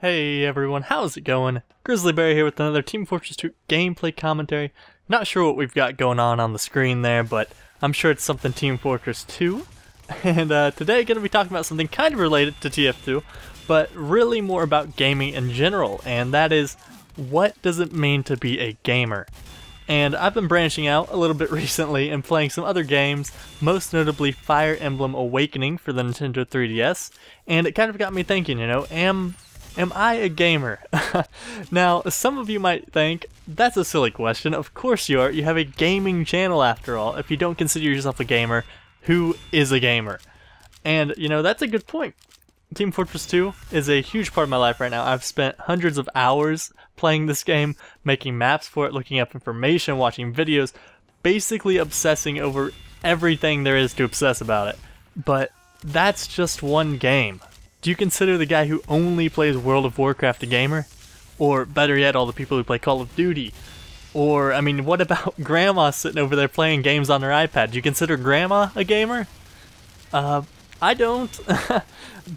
Hey everyone, how's it going? Grizzly here with another Team Fortress 2 gameplay commentary. Not sure what we've got going on the screen there, but I'm sure it's something Team Fortress 2. And today going to be talking about something kind of related to TF2, but really more about gaming in general, and that is, what does it mean to be a gamer? And I've been branching out a little bit recently and playing some other games, most notably Fire Emblem Awakening for the Nintendo 3DS, and it kind of got me thinking, am I a gamer? Now, some of you might think, that's a silly question. Of course you are. You have a gaming channel after all. If you don't consider yourself a gamer, who is a gamer? And, that's a good point. Team Fortress 2 is a huge part of my life right now. I've spent hundreds of hours playing this game, making maps for it, looking up information, watching videos, basically obsessing over everything there is to obsess about it. But that's just one game. Do you consider the guy who only plays World of Warcraft a gamer? Or better yet, all the people who play Call of Duty? Or, what about Grandma sitting over there playing games on their iPad? Do you consider Grandma a gamer? I don't.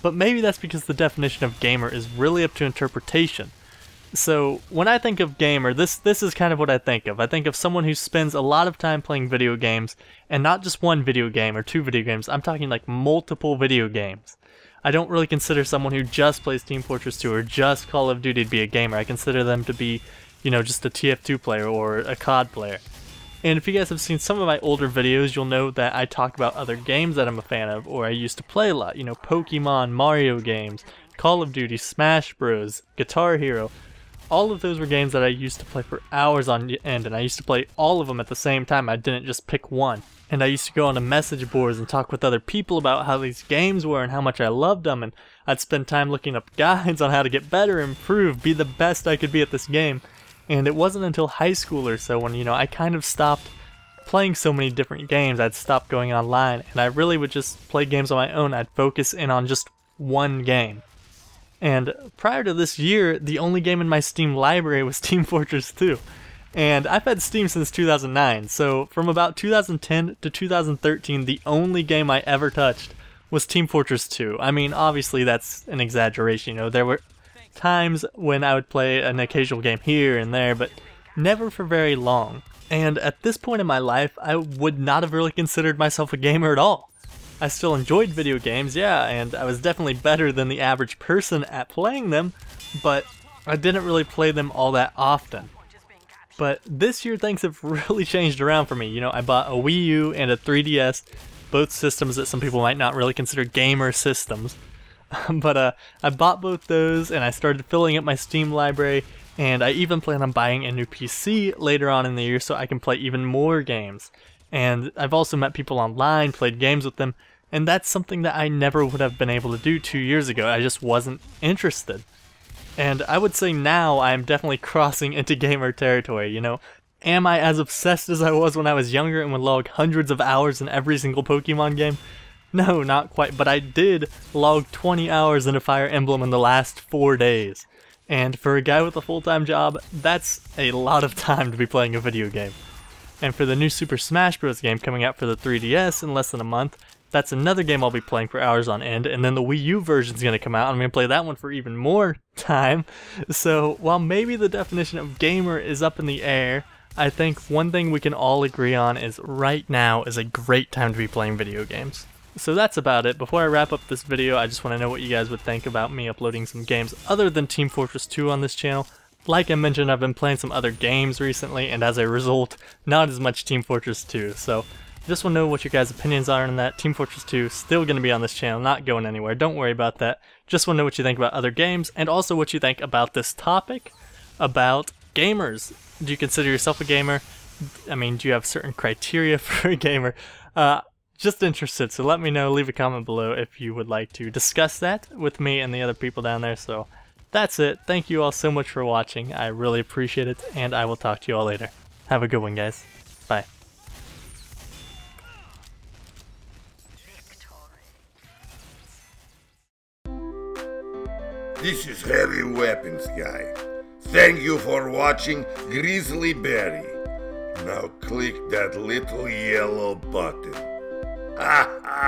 But maybe that's because the definition of gamer is really up to interpretation. So, when I think of gamer, this is kind of what I think of. I think of someone who spends a lot of time playing video games, and not just one video game or two video games, I'm talking like multiple video games. I don't really consider someone who just plays Team Fortress 2 or just Call of Duty to be a gamer. I consider them to be, just a TF2 player or a COD player. And if you guys have seen some of my older videos, you'll know that I talk about other games that I'm a fan of, or I used to play a lot. Pokemon, Mario games, Call of Duty, Smash Bros, Guitar Hero. All of those were games that I used to play for hours on end, and I used to play all of them at the same time. I didn't just pick one. And I used to go on to message boards and talk with other people about how these games were and how much I loved them, and I'd spend time looking up guides on how to get better, improve, be the best I could be at this game. And it wasn't until high school or so when, I kind of stopped playing so many different games. I'd stopped going online, and I really would just play games on my own. I'd focus in on just one game. And prior to this year, the only game in my Steam library was Team Fortress 2. And I've had Steam since 2009, so from about 2010 to 2013, the only game I ever touched was Team Fortress 2. Obviously that's an exaggeration, there were times when I would play an occasional game here and there, but never for very long. And at this point in my life, I would not have really considered myself a gamer at all. I still enjoyed video games, yeah, and I was definitely better than the average person at playing them, but I didn't really play them all that often. But this year things have really changed around for me. I bought a Wii U and a 3DS, both systems that some people might not really consider gamer systems. But I bought both those and I started filling up my Steam library, and I even plan on buying a new PC later on in the year so I can play even more games. And I've also met people online, played games with them, and that's something that I never would have been able to do 2 years ago. I just wasn't interested. And I would say now I'm definitely crossing into gamer territory, Am I as obsessed as I was when I was younger and would log hundreds of hours in every single Pokemon game? No, not quite, but I did log 20 hours into Fire Emblem in the last 4 days. And for a guy with a full-time job, that's a lot of time to be playing a video game. And for the new Super Smash Bros. Game coming out for the 3DS in less than a month, that's another game I'll be playing for hours on end, and then the Wii U version's going to come out, and I'm going to play that one for even more time. So, while maybe the definition of gamer is up in the air, I think one thing we can all agree on is right now is a great time to be playing video games. So that's about it. Before I wrap up this video, I just want to know what you guys would think about me uploading some games other than Team Fortress 2 on this channel. Like I mentioned, I've been playing some other games recently, and as a result, not as much Team Fortress 2, so just want to know what your guys' opinions are on that. Team Fortress 2 still going to be on this channel, not going anywhere. Don't worry about that. Just want to know what you think about other games, and also what you think about this topic about gamers. Do you consider yourself a gamer? Do you have certain criteria for a gamer? Just interested, so let me know. Leave a comment below if you would like to discuss that with me and the other people down there. So that's it. Thank you all so much for watching. I really appreciate it, and I will talk to you all later. Have a good one, guys. Bye. This is Heavy Weapons Guy. Thank you for watching Grizzly Berry. Now click that little yellow button. Ha ha!